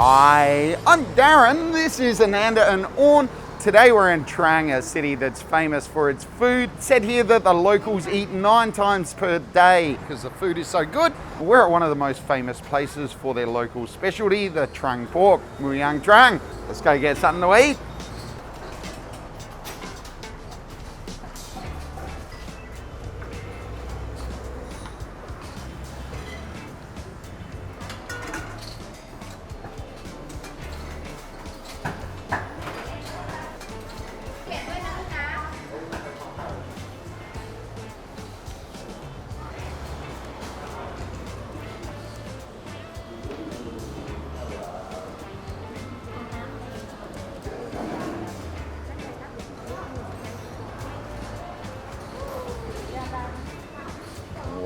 Hi, I'm Darren. This is Ananda and Orn. Today we're in Trang, a city that's famous for its food. It said here that the locals eat 9 times per day because the food is so good. We're at one of the most famous places for their local specialty, the Trang pork, Muyang Trang. Let's go get something to eat.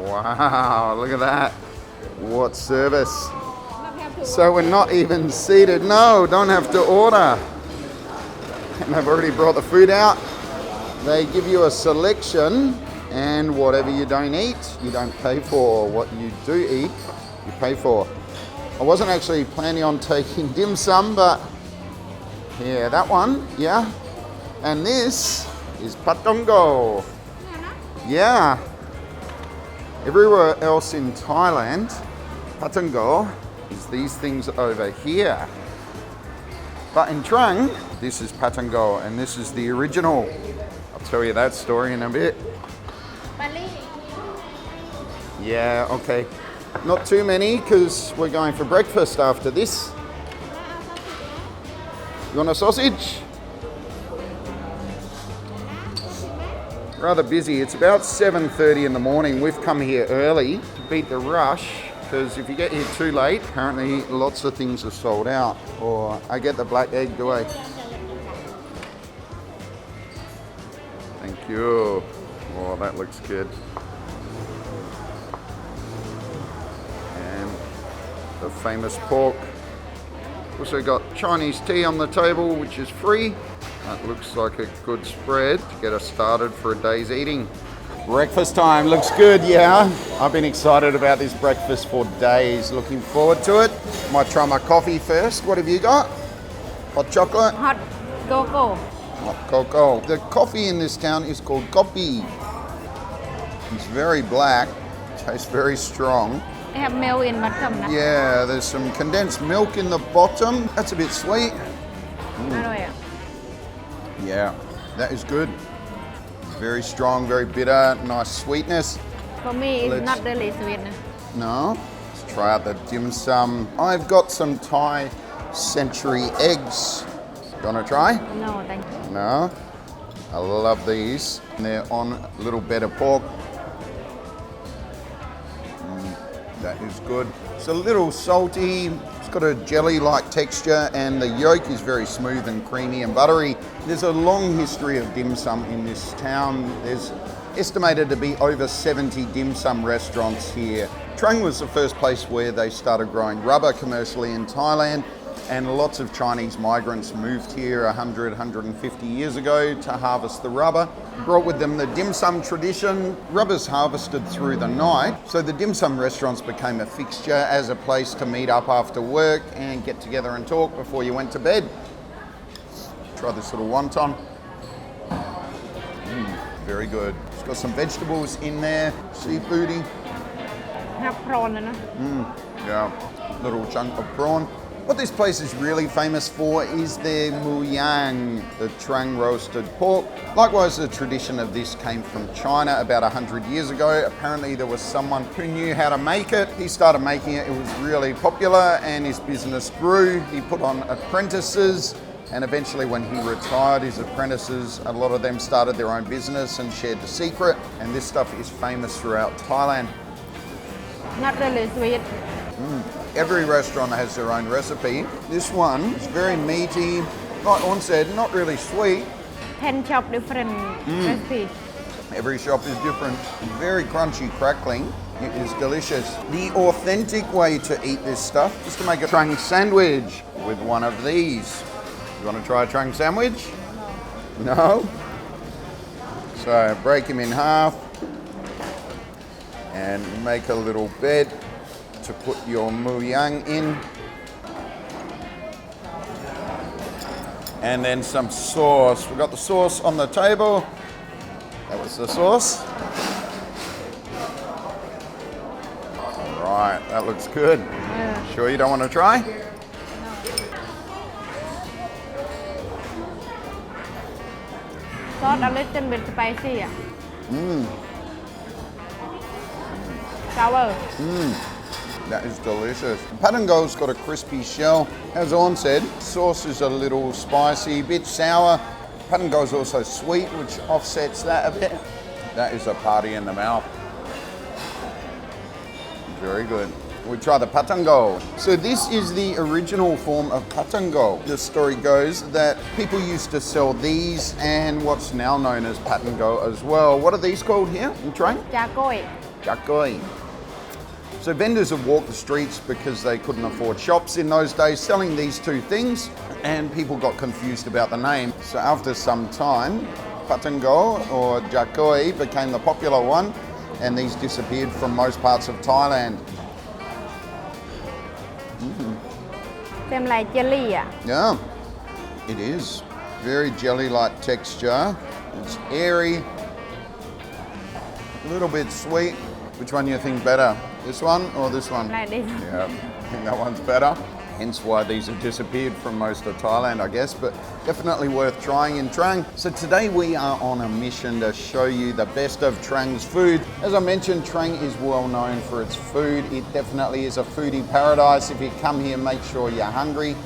Wow, look at that. What service. So we're not even seated. No, don't have to order. And they've already brought the food out. They give you a selection, and whatever you don't eat, you don't pay for. What you do eat, you pay for. I wasn't actually planning on taking dim sum, but yeah, that one, yeah. And this is patongo. Yeah. Everywhere else in Thailand, patongo is these things over here. But in Trang, this is patongo, and this is the original. I'll tell you that story in a bit. Yeah, okay. Not too many, because we're going for breakfast after this. You want a sausage? Rather busy. It's about 7:30 in the morning. We've come here early to beat the rush, because if you get here too late, apparently lots of things are sold out. Or I get the black egg, do I? Thank you. Oh, that looks good. And the famous pork. Also got Chinese tea on the table, which is free. That looks like a good spread to get us started for a day's eating. Breakfast time looks good, yeah. I've been excited about this breakfast for days. Looking forward to it. Might try my coffee first. What have you got? Hot chocolate? Hot cocoa. Hot cocoa. The coffee in this town is called kopi. It's very black, tastes very strong. I have milk in bottom. Yeah, there's some condensed milk in the bottom. That's a bit sweet. Yeah, that is good. Very strong, very bitter, nice sweetness. For me, it's not really sweet. No? Let's try out the dim sum. I've got some Thai century eggs. You want to try? No, thank you. No? I love these. And they're on a little bed of pork. That is good. It's a little salty. It's got a jelly-like texture, and the yolk is very smooth and creamy and buttery. There's a long history of dim sum in this town. There's estimated to be over 70 dim sum restaurants here. Trang was the first place where they started growing rubber commercially in Thailand, and lots of Chinese migrants moved here 100, 150 years ago to harvest the rubber. Brought with them the dim sum tradition. Rubber's harvested through the night, so the dim sum restaurants became a fixture as a place to meet up after work and get together and talk before you went to bed. Try this little wonton. Very good. It's got some vegetables in there, seafoody. Have prawn. Yeah, little chunk of prawn. What this place is really famous for is their muyang, the Trang roasted pork. Likewise, the tradition of this came from China about 100 years ago. Apparently there was someone who knew how to make it. He started making it, it was really popular, and his business grew. He put on apprentices, and eventually when he retired, his apprentices, a lot of them started their own business and shared the secret, and this stuff is famous throughout Thailand. Not really sweet. Every restaurant has their own recipe. This one is very meaty, like Orn said, not really sweet. 10 shop different recipe. Every shop is different. Very crunchy, crackling. It is delicious. The authentic way to eat this stuff is to make a Trang sandwich with one of these. You want to try a Trang sandwich? No? So break them in half and make a little bed to put your muyang in. And then some sauce. We've got the sauce on the table. That was the sauce. All right, that looks good. Sure you don't want to try? Sauce a little bit spicy. Sour. That is delicious. Patango's got a crispy shell. As Orn said, sauce is a little spicy, bit sour. Patango's also sweet, which offsets that a bit. That is a party in the mouth. Very good. We try the patango. So this is the original form of patango. The story goes that people used to sell these and what's now known as patango as well. What are these called here in Trang? Chakoi. Chakoi. So vendors would walk the streets because they couldn't afford shops in those days selling these two things, and people got confused about the name. So after some time, patango or chakoi became the popular one, and these disappeared from most parts of Thailand. Seems like jelly. Yeah, it is. Very jelly-like texture. It's airy, a little bit sweet. Which one do you think better? This one or this one? Like this. Yeah, I think that one's better. Hence why these have disappeared from most of Thailand, I guess, but definitely worth trying in Trang. So today we are on a mission to show you the best of Trang's food. As I mentioned, Trang is well known for its food. It definitely is a foodie paradise. If you come here, make sure you're hungry.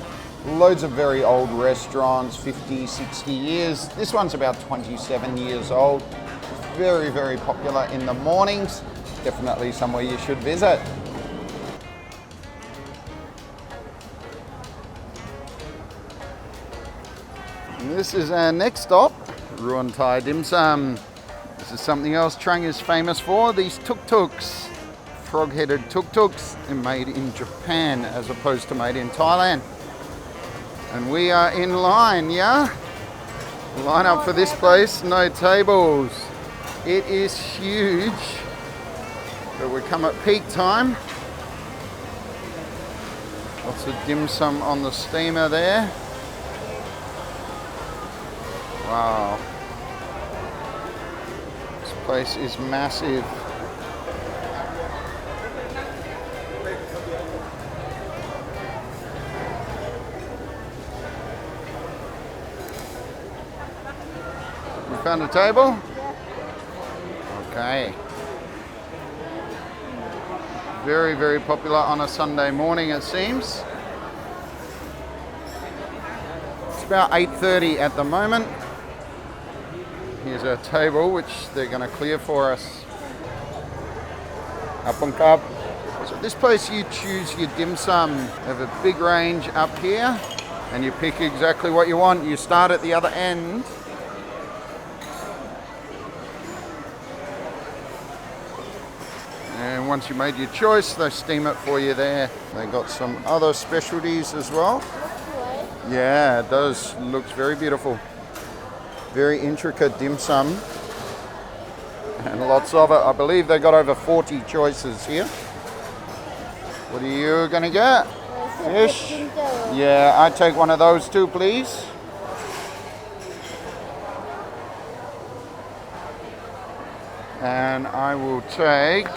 Loads of very old restaurants, 50, 60 years. This one's about 27 years old. Very, very popular in the mornings. Definitely somewhere you should visit. And this is our next stop, Ruan Thai Dim Sum. This is something else Trang is famous for, these tuk-tuks. Frog-headed tuk-tuks are made in Japan as opposed to made in Thailand. And we are in line, yeah? Line up for this place, no tables. It is huge. But we come at peak time. Lots of dim sum on the steamer there. Wow. This place is massive. You found a table? Okay. Very, very popular on a Sunday morning, it seems. It's about 8:30 at the moment. Here's our table, which they're going to clear for us. Apong Kap. So this place you choose your dim sum. They have a big range up here, and you pick exactly what you want. You start at the other end. And once you made your choice, they steam it for you there. They got some other specialties as well. Yeah, it does. Looks very beautiful. Very intricate dim sum. And lots of it. I believe they got over 40 choices here. What are you going to get? Fish? Yeah, I'd take one of those too, please. And I will take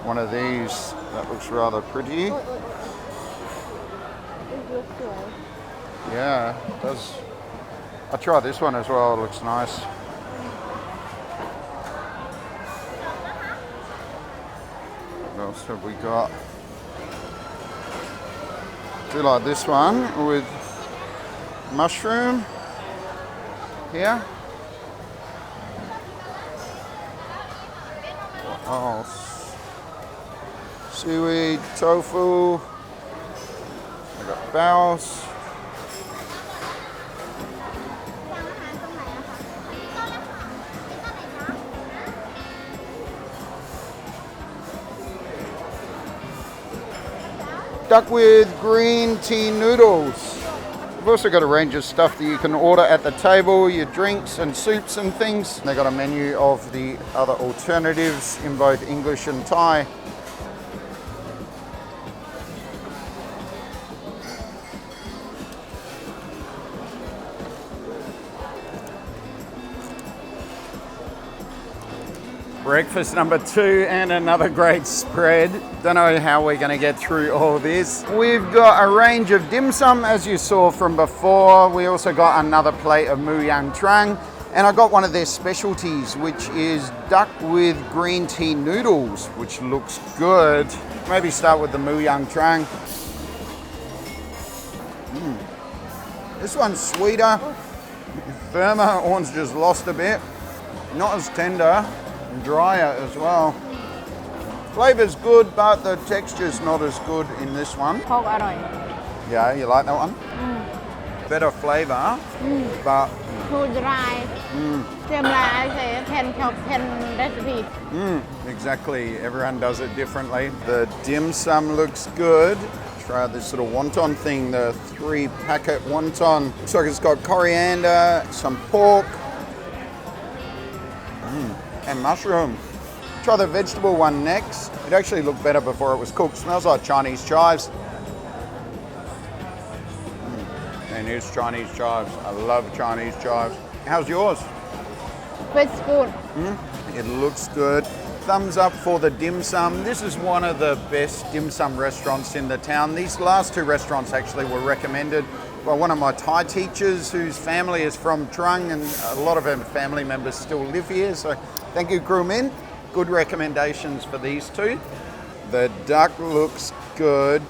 one of these. That looks rather pretty. Yeah, it does. I'll try this one as well. It looks nice. What else have we got? Do like this one with mushroom here. What else? Seaweed, tofu. I got baos. Duck with green tea noodles. We've also got a range of stuff that you can order at the table, your drinks and soups and things. They've got a menu of the other alternatives in both English and Thai. Breakfast number 2 and another great spread. Don't know how we're going to get through all this. We've got a range of dim sum as you saw from before. We also got another plate of Muyang Trang. And I got one of their specialties, which is duck with green tea noodles, which looks good. Maybe start with the Muyang Trang. This one's sweeter, firmer. One's just lost a bit. Not as tender. Drier as well. Flavor's good, but the texture's not as good in this one. โคกอร่อย Yeah, you like that one? Better flavor, but too dry เต็มลาย I say 10 recipe exactly. Everyone does it differently. The dim sum looks good. Try out this little wonton thing, the 3-packet wonton. Looks like it's got coriander, some pork, and mushroom. Try the vegetable one next. It actually looked better before it was cooked. Smells like Chinese chives. And here's Chinese chives. I love Chinese chives. How's yours? it's good It looks good. Thumbs up for the dim sum. This is one of the best dim sum restaurants in the town. These last 2 restaurants actually were recommended by one of my Thai teachers whose family is from Trang, and a lot of her family members still live here. So thank you, Crew Min. Good recommendations for these 2. The duck looks good.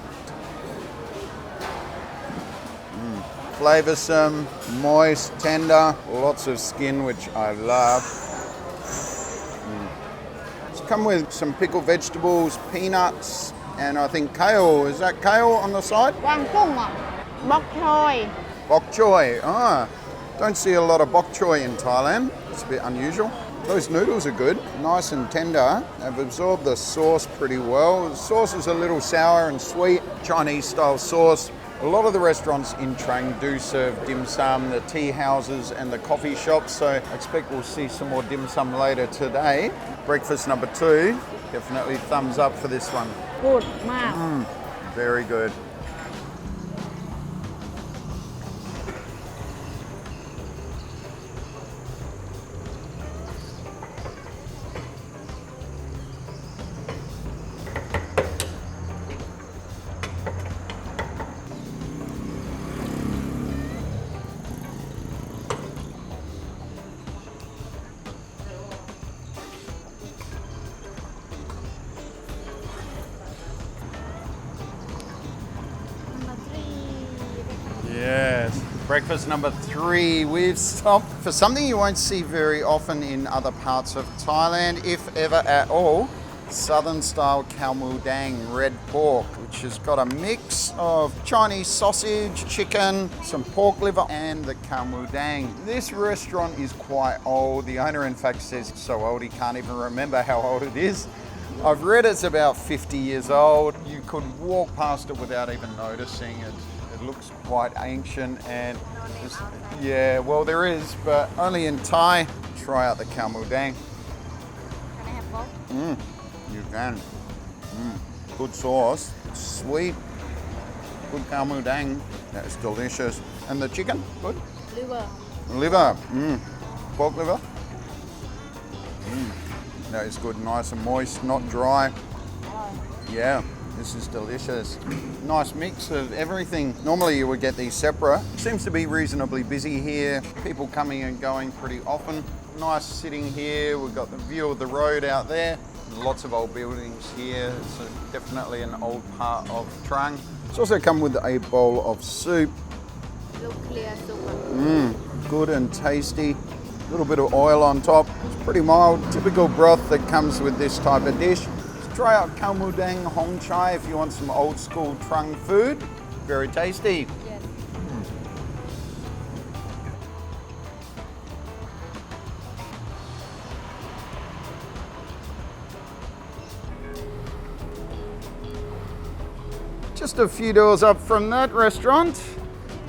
Flavoursome, moist, tender, lots of skin, which I love. It's come with some pickled vegetables, peanuts, and I think kale. Is that kale on the side? วางกุ้งอ่ะ bok choy Bok choy. Don't see a lot of bok choy in Thailand. It's a bit unusual. Those noodles are good, nice and tender. They've absorbed the sauce pretty well. The sauce is a little sour and sweet, Chinese style sauce. A lot of the restaurants in Trang do serve dim sum, the tea houses and the coffee shops, so I expect we'll see some more dim sum later today. Breakfast number 2, definitely thumbs up for this one. good มาก Very good. Yes, breakfast number 3. We've stopped for something you won't see very often in other parts of Thailand, if ever at all. Southern style Kamudang red pork, which has got a mix of Chinese sausage, chicken, some pork liver, and the Kamudang. This restaurant is quite old. The owner, in fact, says it's so old he can't even remember how old it is. I've read it's about 50 years old. You could walk past it without even noticing it. It looks quite ancient and yeah, well there is, but only in Thai. Try out the Kamudang. Can I have both? You can. Good sauce, sweet. Good Kamudang. That's delicious. And the chicken, good. liver Liver, pork liver. That is good, nice and moist, not dry. Yeah. This is delicious. Nice mix of everything. Normally you would get these separate. Seems to be reasonably busy here. People coming and going pretty often. Nice sitting here. We've got the view of the road out there. Lots of old buildings here. It's definitely an old part of Trang. It's also come with a bowl of soup. look clear soup Good and tasty. A little bit of oil on top. It's pretty mild. Typical broth that comes with this type of dish. Try out Kamudang Hong Chai if you want some old school Trang food. Very tasty. yes Just a few doors up from that restaurant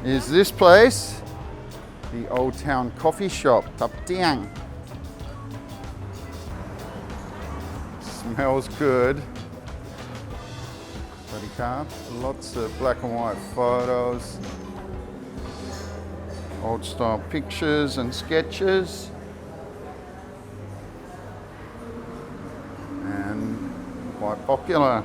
is this place, the Old Town Coffee Shop, Tap Tiang. Smells good. Lots of black and white photos, old style pictures and sketches. quite popular.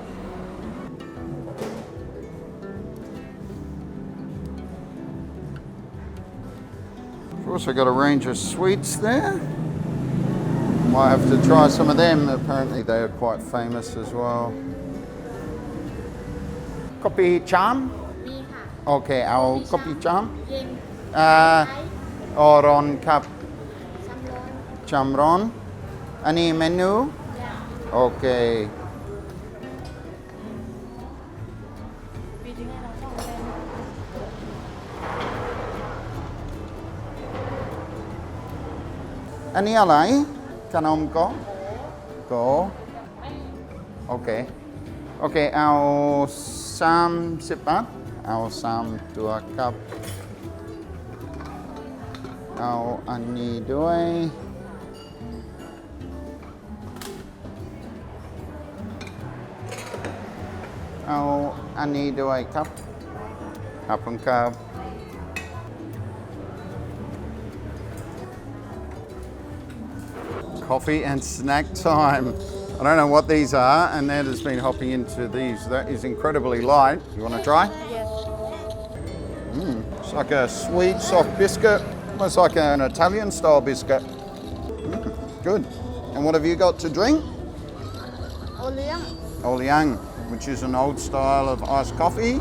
We've also got a range of sweets there. Might have to try some of them. Apparently they are quite famous as well. Kopi cham? Okay, our kopi cham. Oron kap chamron. Any menu? Okay. Any alai? Kanom ko? Go. Okay. Okay, our sam sipat. Our sam 2 cup. Our aniด้วย เอาอันนี้ด้วยครับขอบคุณครับ Coffee and snack time. I don't know what these are, and Ned has been hopping into these. That is incredibly light. You want to try? Yes. It's like a sweet, soft biscuit, almost like an Italian-style biscuit. Good. And what have you got to drink? Oliang. Oliang, which is an old style of iced coffee.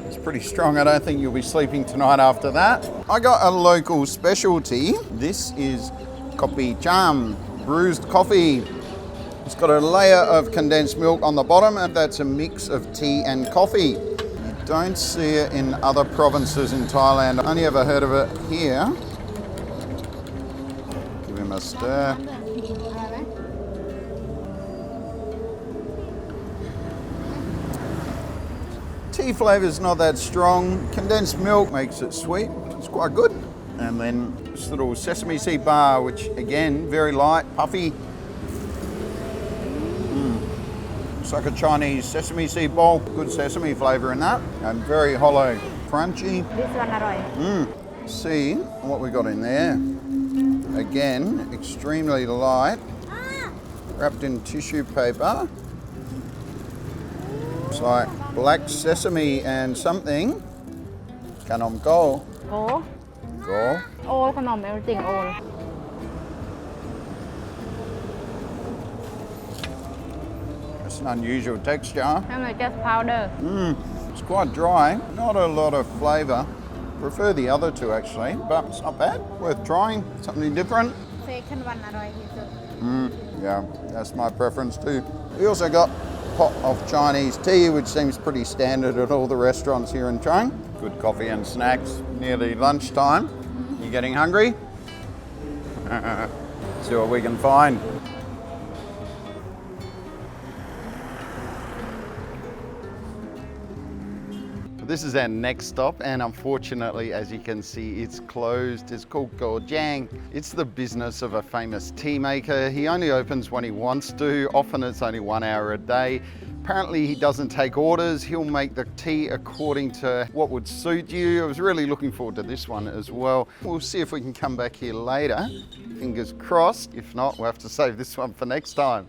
It's pretty strong. I don't think you'll be sleeping tonight after that. I got a local specialty. This is kopi cham, bruised coffee. It's got a layer of condensed milk on the bottom, and that's a mix of tea and coffee. You don't see it in other provinces in Thailand. I only ever heard of it here. Give him a stir. Tea flavour is not that strong. Condensed milk makes it sweet. It's quite good. And then this little sesame seed bar, which again, very light, puffy. It's like a Chinese sesame seed bowl. Good sesame flavour in that. And very hollow, crunchy. This one อร่อย See what we got in there. Again, extremely light. Wrapped in tissue paper. It's like black sesame and something. Kanom go. โอ้ Go. โอ้ขนม everything โอ้ It's an unusual texture. นั่นเลย just powder It's quite dry. Not a lot of flavour. Prefer the other two actually, but it's not bad. Worth trying. Something different. second one อร่อยที่สุด Yeah, that's my preference too. We also got pot of Chinese tea, which seems pretty standard at all the restaurants here in Trang. Good coffee and snacks. Nearly lunchtime. You getting hungry? See what we can find. This is our next stop, and unfortunately, as you can see, it's closed. It's called Gorjang. It's the business of a famous tea maker. He only opens when he wants to. Often it's only 1 hour a day. Apparently he doesn't take orders. He'll make the tea according to what would suit you. I was really looking forward to this one as well. We'll see if we can come back here later. Fingers crossed. If not, we'll have to save this one for next time.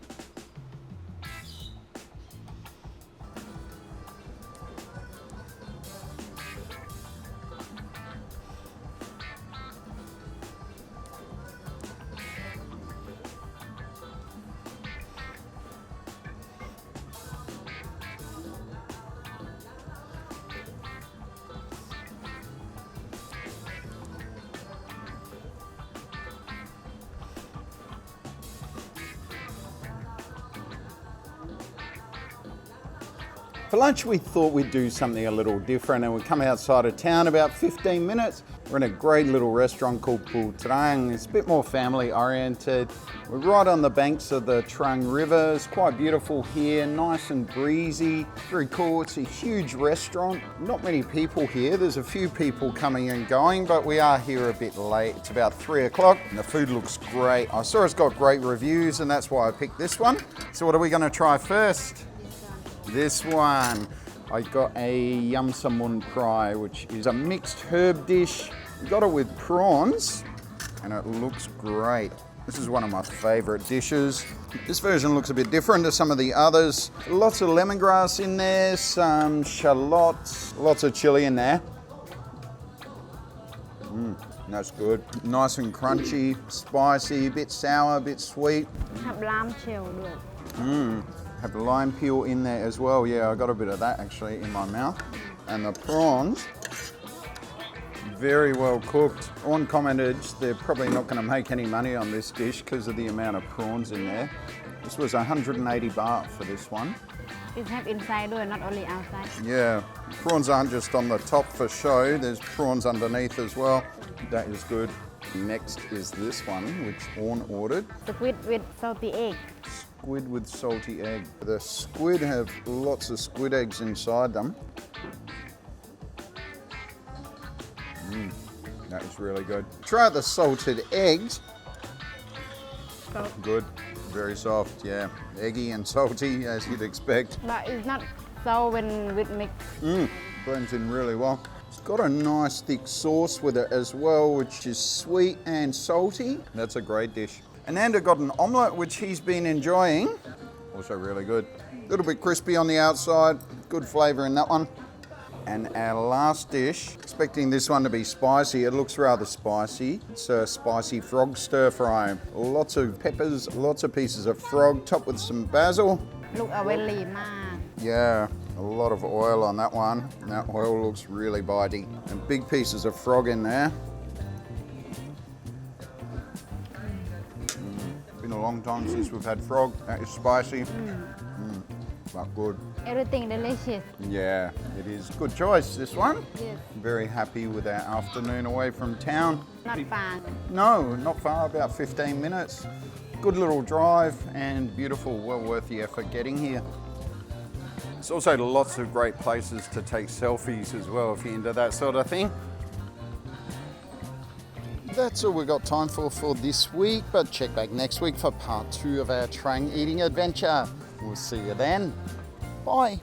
For lunch, we thought we'd do something a little different, and we come outside of town about 15 minutes. We're in a great little restaurant called Trang. It's a bit more family oriented. We're right on the banks of the Trang River. It's quite beautiful here, nice and breezy. Very cool. It's a huge restaurant. Not many people here. There's a few people coming and going, but we are here a bit late. It's about 3 o'clock and the food looks great. I saw it's got great reviews, and that's why I picked this one. So what are we going to try first? This one. I got a yum samun fry, which is a mixed herb dish. We got it with prawns, and it looks great. This is one of my favourite dishes. This version looks a bit different to some of the others. Lots of lemongrass in there, some shallots, lots of chilli in there. That's good. Nice and crunchy, spicy, a bit sour, a bit sweet. ทับลามเชลด้วย Have lime peel in there as well. Yeah, I got a bit of that actually in my mouth. And the prawns, very well cooked. On commented they're probably not going to make any money on this dish because of the amount of prawns in there. This was 180 baht for this one. It have inside ด้วย not only outside Yeah, prawns aren't just on the top for show. There's prawns underneath as well. That is good. Next is this one, which Orn ordered. squid with salty egg Squid with salty egg. The squid have lots of squid eggs inside them. That is really good. Try out the salted eggs. Salt. Good. Very soft, yeah. Eggy and salty, as you'd expect. but it's not so when with mix Blends in really well. It's got a nice thick sauce with it as well, which is sweet and salty. That's a great dish. Ananda got an omelette, which he's been enjoying. Also really good. A little bit crispy on the outside. Good flavour in that one. And our last dish, expecting this one to be spicy. It looks rather spicy. It's a spicy frog stir fry. Lots of peppers, lots of pieces of frog, topped with some basil. ลูกเอาไว้ลีมาก Yeah, a lot of oil on that one. That oil looks really bitey. And big pieces of frog in there. Been a long time since we've had frog. That is spicy. But good. everything delicious Yeah, it is. Good choice, this one. yes Very happy with our afternoon away from town. not far No, not far, about 15 minutes. Good little drive and beautiful, well worth the effort getting here. There's also lots of great places to take selfies as well if you're into that sort of thing. That's all we've got time for this week, but check back next week for part 2 of our Trang eating adventure. We'll see you then. Bye.